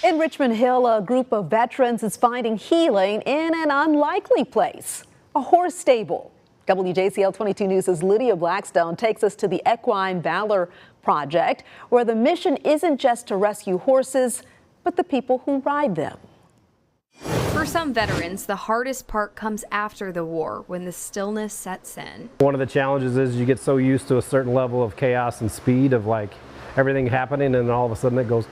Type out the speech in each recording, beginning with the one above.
In Richmond Hill, a group of veterans is finding healing in an unlikely place, a horse stable. WJCL 22 News' Lydia Blackstone takes us to the Equine Valor Project, where the mission isn't just to rescue horses, but the people who ride them. For some veterans, the hardest part comes after the war, when the stillness sets in. One of the challenges is you get so used to a certain level of chaos and speed of like everything happening, and then all of a sudden it goes,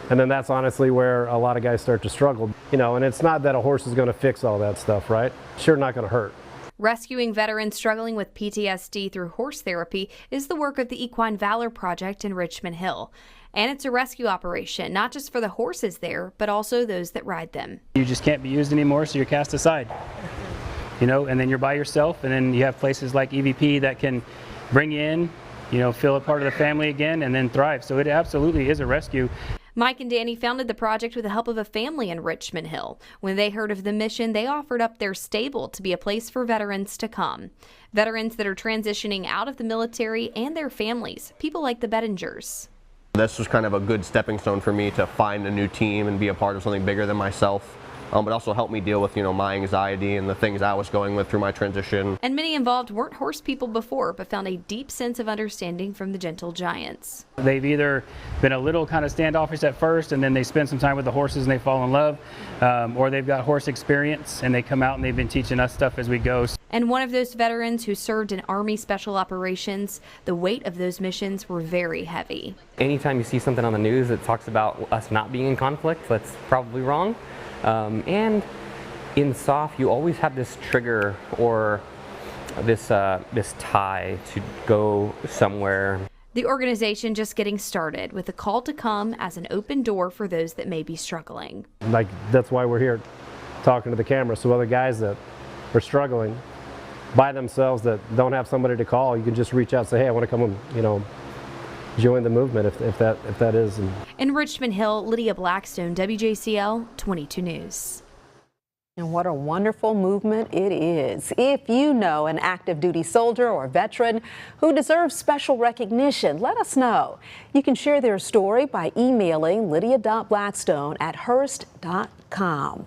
and then that's honestly where a lot of guys start to struggle. You know, and it's not that a horse is going to fix all that stuff, right? Sure, not going to hurt. Rescuing veterans struggling with PTSD through horse therapy is the work of the Equine Valor Project in Richmond Hill. And it's a rescue operation, not just for the horses there, but also those that ride them. You just can't be used anymore, so you're cast aside. You know, and then you're by yourself, and then you have places like EVP that can bring you in, you know, feel a part of the family again, and then thrive. So it absolutely is a rescue. Mike and Danny founded the project with the help of a family in Richmond Hill. When they heard of the mission, they offered up their stable to be a place for veterans to come. Veterans that are transitioning out of the military and their families, people like the Bettingers. This was kind of a good stepping stone for me to find a new team and be a part of something bigger than myself. But also helped me deal with, you know, my anxiety and the things I was going with through my transition. And many involved weren't horse people before, but found a deep sense of understanding from the Gentle Giants. They've either been a little kind of standoffish at first, and then they spend some time with the horses and they fall in love, or they've got horse experience and they come out and they've been teaching us stuff as we go. And one of those veterans who served in Army Special Operations, the weight of those missions were very heavy. Anytime you see something on the news that talks about us not being in conflict, that's probably wrong. And in SOF, you always have this trigger or this tie to go somewhere. The organization just getting started with a call to come as an open door for those that may be struggling. Like, that's why we're here talking to the camera, so other guys that are struggling by themselves that don't have somebody to call, you can just reach out and say, hey, I want to come and, you know, join the movement if that is. In Richmond Hill, Lydia Blackstone, WJCL 22 News. And what a wonderful movement it is. If you know an active duty soldier or veteran who deserves special recognition, let us know. You can share their story by emailing lydia.blackstone@hearst.com.